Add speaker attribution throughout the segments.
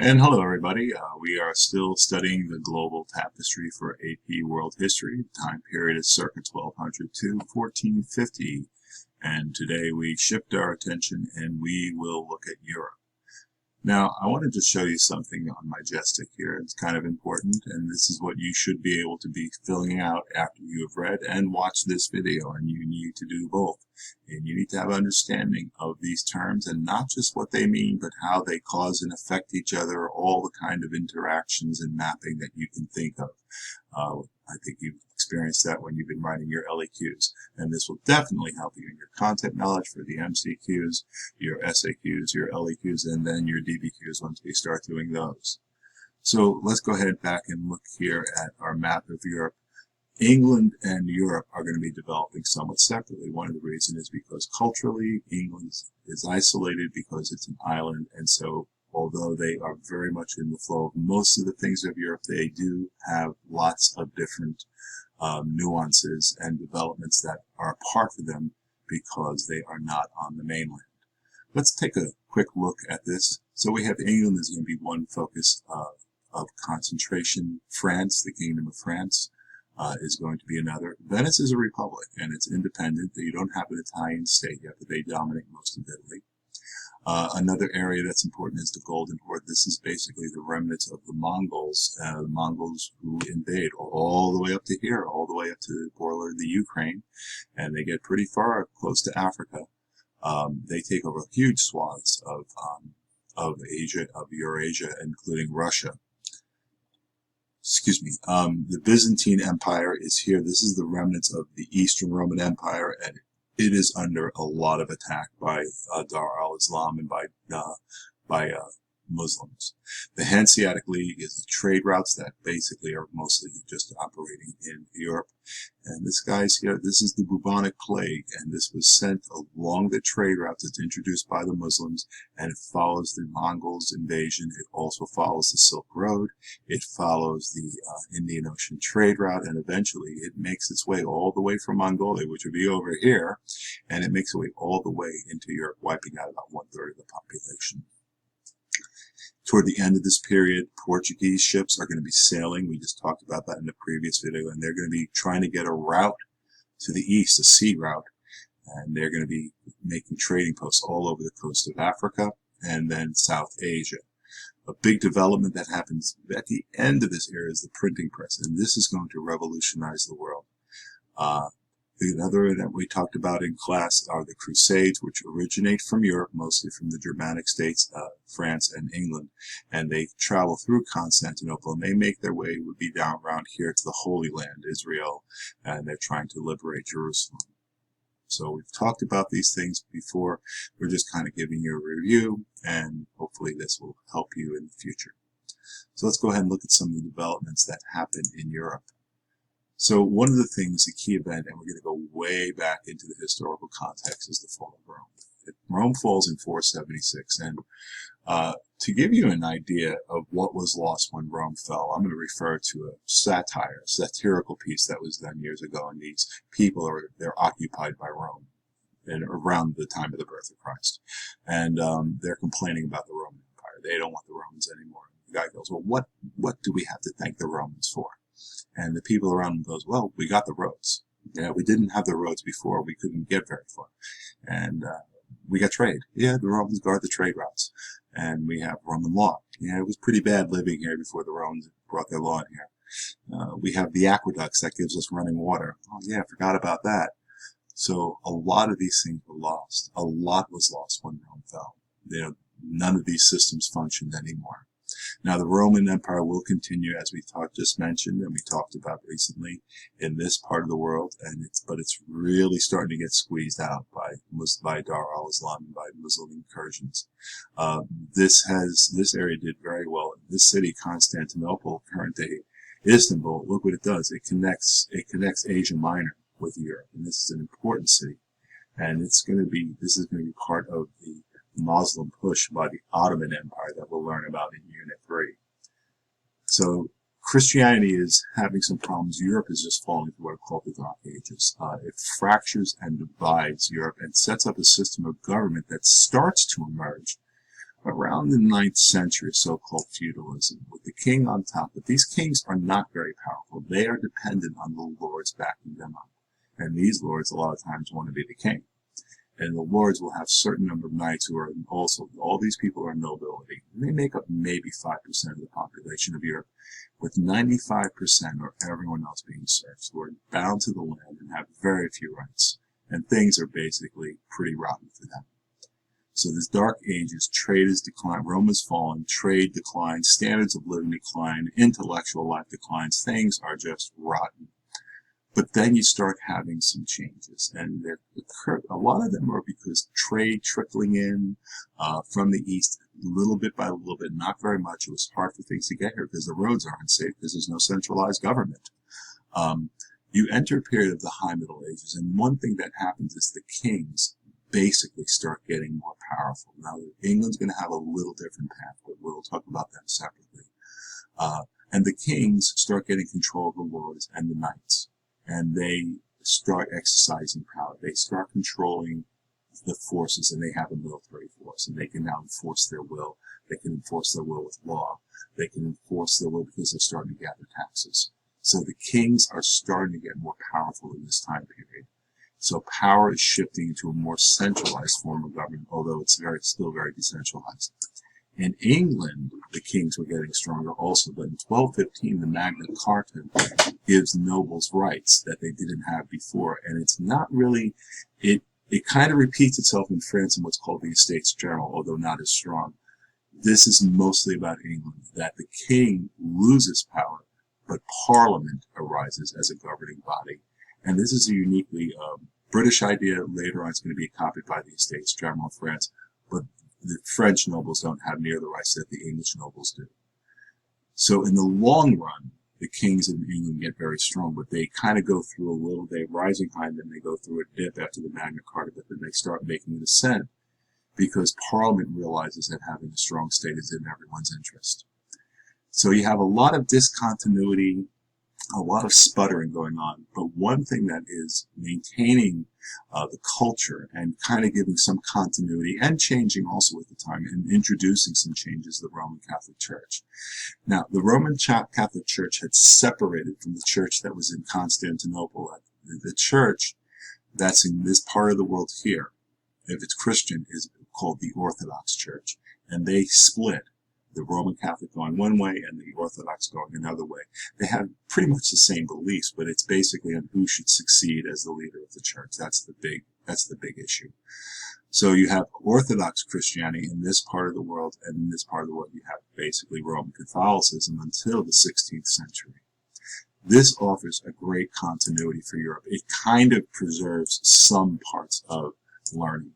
Speaker 1: And hello, everybody. We are still studying the global tapestry for AP World History. The time period is circa 1200 to 1450. And today we shift our attention and we will look at Europe. Now, I wanted to show you something on Majestic here. It's kind of important, and this is what you should be able to be filling out after you have read and watched this video, and you need to do both. And you need to have understanding of these terms, and not just what they mean, but how they cause and affect each other, all the kind of interactions and mapping that you can think of. I think you've experienced that when you've been writing your LEQs, and this will definitely help you in your content knowledge for the MCQs, your SAQs, your LEQs, and then your DBQs once we start doing those. So let's go ahead back and look here at our map of Europe. England and Europe are going to be developing somewhat separately. One of the reasons is because culturally, England is isolated because it's an island, and so although they are very much in the flow of most of the things of Europe, they do have lots of different nuances and developments that are apart from them because they are not on the mainland. Let's take a quick look at this. So we have England is going to be one focus of concentration. France, the Kingdom of France, is going to be another. Venice is a republic, and it's independent. You don't have an Italian state yet, but they dominate most of Italy. Another area that's important is the Golden Horde. This is basically the remnants of the Mongols who invade all the way up to here, all the way up to the border of the Ukraine, and they get pretty far close to Africa. They take over huge swaths of Asia, of Eurasia, including Russia. Excuse me. The Byzantine Empire is here. This is the remnants of the Eastern Roman Empire, and it is under a lot of attack by Dar al-Islam and by Muslims. The Hanseatic League is the trade routes that basically are mostly just operating in Europe. And this guy's here, this is the bubonic plague, and this was sent along the trade routes. It's introduced by the Muslims, and it follows the Mongols' invasion. It also follows the Silk Road. It follows the Indian Ocean trade route, and eventually it makes its way all the way from Mongolia, which would be over here, and it makes its way all the way into Europe, wiping out about 1/3 of the population. Toward the end of this period, Portuguese ships are going to be sailing. We just talked about that in the previous video, and they're going to be trying to get a route to the east, a sea route, and they're going to be making trading posts all over the coast of Africa and then South Asia. A big development that happens at the end of this era is the printing press, and this is going to revolutionize the world. Another that we talked about in class are the Crusades, which originate from Europe, mostly from the Germanic states, France and England, and they travel through Constantinople, and they make their way, would be down around here to the Holy Land, Israel, and they're trying to liberate Jerusalem. So we've talked about these things before. We're just kind of giving you a review, and hopefully this will help you in the future. So let's go ahead and look at some of the developments that happened in Europe. So one of the things, the key event, and we're going to go way back into the historical context, is the fall of Rome. Rome falls in 476, and to give you an idea of what was lost when Rome fell, I'm going to refer to a satirical piece that was done years ago, and these people they're occupied by Rome and around the time of the birth of Christ, and they're complaining about the Roman Empire. They don't want the Romans anymore. The guy goes, well, what do we have to thank the Romans for? And the people around him goes, well, we got the roads. Yeah, we didn't have the roads before. We couldn't get very far. And we got trade. Yeah, the Romans guard the trade routes. And we have Roman law. Yeah, it was pretty bad living here before the Romans brought their law in here. We have the aqueducts that gives us running water. Oh, yeah, I forgot about that. So a lot of these things were lost. A lot was lost when Rome fell. None of these systems functioned anymore. Now, the Roman Empire will continue, as we just mentioned, and we talked about recently, in this part of the world, but it's really starting to get squeezed out by Dar al-Islam and by Muslim incursions. This area did very well. This city, Constantinople, current day Istanbul, look what it does. It connects Asia Minor with Europe, and this is an important city. And this is going to be part of the Muslim push by the Ottoman Empire that we'll learn about in Unit 3. So Christianity is having some problems. Europe is just falling through what are called the Dark Ages. It fractures and divides Europe and sets up a system of government that starts to emerge around the 9th century, so-called feudalism, with the king on top. But these kings are not very powerful. They are dependent on the lords backing them up. And these lords a lot of times want to be the king. And the lords will have a certain number of knights who are also, all these people are nobility. And they make up maybe 5% of the population of Europe, with 95% or everyone else being serfs who are bound to the land and have very few rights. And things are basically pretty rotten for them. So this Dark Ages, trade has declined, Rome has fallen, trade declines, standards of living decline, intellectual life declines, things are just rotten. But then you start having some changes, and a lot of them are because trade trickling in from the east, little bit by little bit, not very much. It was hard for things to get here because the roads are unsafe, because there's no centralized government. You enter a period of the High Middle Ages, and one thing that happens is the kings basically start getting more powerful. Now, England's going to have a little different path, but we'll talk about that separately. And the kings start getting control of the lords and the knights, and they start exercising power. They start controlling the forces, and they have a military force, and they can now enforce their will. They can enforce their will with law. They can enforce their will because they're starting to gather taxes. So the kings are starting to get more powerful in this time period. So power is shifting into a more centralized form of government, although it's still very decentralized. In England, the kings were getting stronger also, but in 1215, the Magna Carta gives nobles rights that they didn't have before, and it's not really, it kind of repeats itself in France in what's called the Estates General, although not as strong. This is mostly about England, that the king loses power, but Parliament arises as a governing body. And this is a uniquely British idea. Later on, it's going to be copied by the Estates General of France, but the French nobles don't have near the rights that the English nobles do. So in the long run, the kings in England get very strong, but they kind of go through a little, they're rising high, then they go through a dip after the Magna Carta, but then they start making an ascent because Parliament realizes that having a strong state is in everyone's interest. So you have a lot of discontinuity, a lot of sputtering going on, but one thing that is maintaining the culture and kind of giving some continuity and changing also with the time and introducing some changes, the Roman Catholic Church. Now, the Roman Catholic Church had separated from the church that was in Constantinople. The church that's in this part of the world here, if it's Christian, is called the Orthodox Church, and they split. The Roman Catholic going one way and the Orthodox going another way. They have pretty much the same beliefs, but it's basically on who should succeed as the leader of the church. That's the big issue. So you have Orthodox Christianity in this part of the world, and in this part of the world you have basically Roman Catholicism until the 16th century. This offers a great continuity for Europe. It kind of preserves some parts of learning.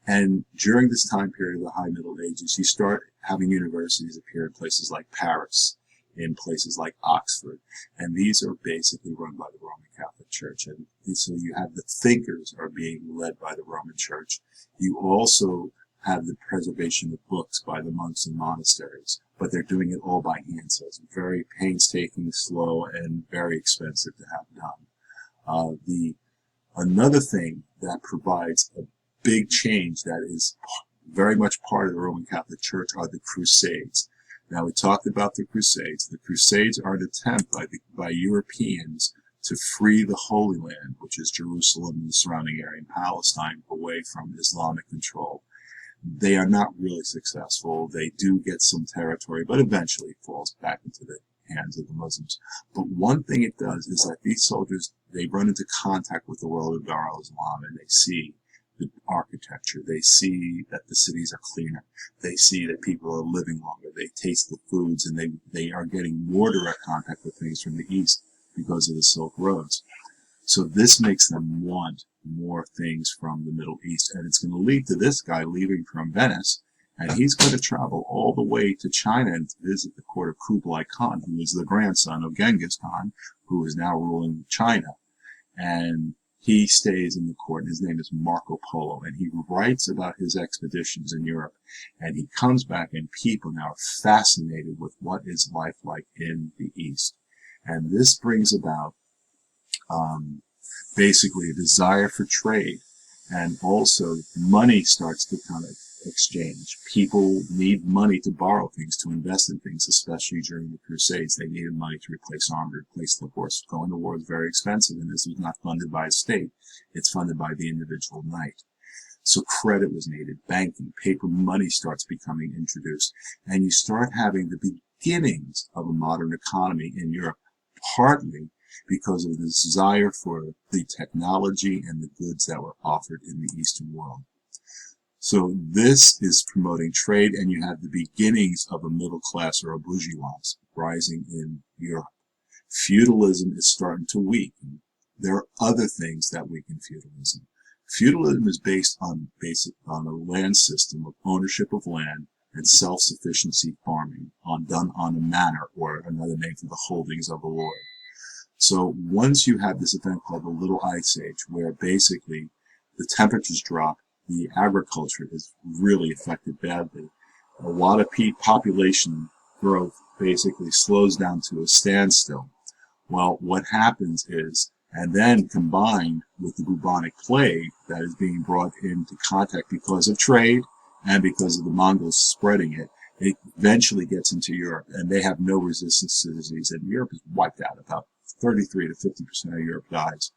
Speaker 1: And during this time period of the High Middle Ages, you start having universities appear in places like Paris, in places like Oxford, and these are basically run by the Roman Catholic Church. And so you have the thinkers are being led by the Roman Church. You also have the preservation of books by the monks and monasteries, but they're doing it all by hand, so it's very painstaking, slow, and very expensive to have done. Another thing that provides a big change that is very much part of the Roman Catholic Church are the Crusades. Now, we talked about the Crusades. The Crusades are an attempt by Europeans to free the Holy Land, which is Jerusalem and the surrounding area in Palestine, away from Islamic control. They are not really successful. They do get some territory, but eventually it falls back into the hands of the Muslims. But one thing it does is that these soldiers, they run into contact with the world of Dar al-Islam, and they see the architecture. They see that the cities are cleaner. They see that people are living longer. They taste the foods, and they are getting more direct contact with things from the East because of the Silk Roads. So this makes them want more things from the Middle East, and it's going to lead to this guy leaving from Venice, and he's going to travel all the way to China and to visit the court of Kublai Khan, who is the grandson of Genghis Khan, who is now ruling China. And he stays in the court, and his name is Marco Polo, and he writes about his expeditions in Europe, and he comes back, and people now are fascinated with what is life like in the East. And this brings about basically a desire for trade, and also money starts to kind of exchange. People need money to borrow things, to invest in things, especially during the Crusades. They needed money to replace armor, to replace the horse. Going to war is very expensive, and this was not funded by a state. It's funded by the individual knight. So credit was needed. Banking, paper money starts becoming introduced, and you start having the beginnings of a modern economy in Europe, partly because of the desire for the technology and the goods that were offered in the Eastern world. So this is promoting trade, and you have the beginnings of a middle class or a bourgeoisie rising in Europe. Feudalism is starting to weaken. There are other things that weaken feudalism. Feudalism is based on a land system of ownership of land and self-sufficiency farming, done on a manor, or another name for the holdings of a lord. So once you have this event called the Little Ice Age, where basically the temperatures drop, the agriculture is really affected badly. A lot of population growth basically slows down to a standstill. Well, what happens is, and then combined with the bubonic plague that is being brought into contact because of trade and because of the Mongols spreading it, it eventually gets into Europe, and they have no resistance to disease, and Europe is wiped out. About 33 to 50% of Europe dies.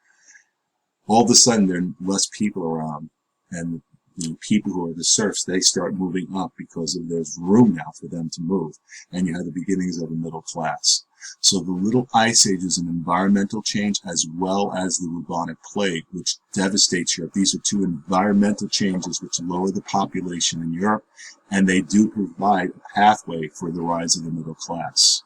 Speaker 1: All of a sudden, there are less people around, and the people who are the serfs, they start moving up because there's room now for them to move, and you have the beginnings of a middle class. So the Little Ice Age is an environmental change as well as the bubonic plague, which devastates Europe. These are two environmental changes which lower the population in Europe, and they do provide a pathway for the rise of the middle class.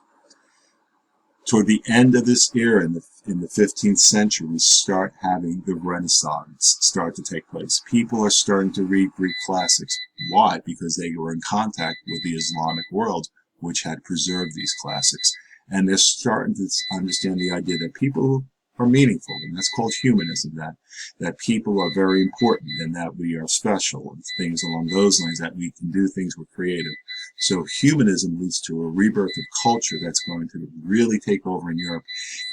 Speaker 1: Toward the end of this era, in the 15th century, we start having the Renaissance start to take place. People are starting to read Greek classics. Why? Because they were in contact with the Islamic world, which had preserved these classics. And they're starting to understand the idea that people are meaningful, and that's called humanism, that people are very important and that we are special, and things along those lines, that we can do things, we're creative. So humanism leads to a rebirth of culture that's going to really take over in Europe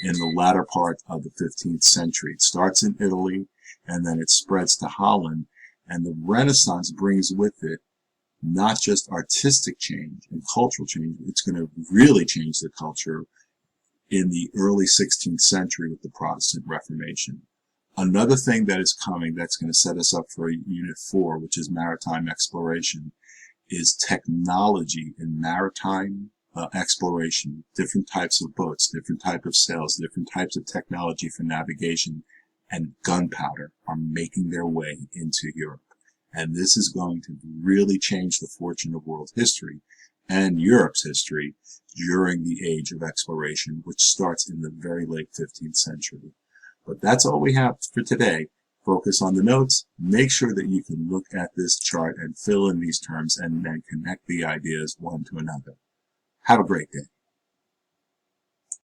Speaker 1: in the latter part of the 15th century. It starts in Italy, and then it spreads to Holland, and the Renaissance brings with it not just artistic change and cultural change, it's going to really change the culture in the early 16th century with the Protestant Reformation. Another thing that is coming that's going to set us up for Unit 4, which is maritime exploration, is technology in maritime exploration. Different types of boats, different types of sails, different types of technology for navigation, and gunpowder are making their way into Europe. And this is going to really change the fortune of world history and Europe's history during the age of exploration, which starts in the very late 15th century. But that's all we have for today. Focus on the notes. Make sure that you can look at this chart and fill in these terms and then connect the ideas one to another. Have a great day.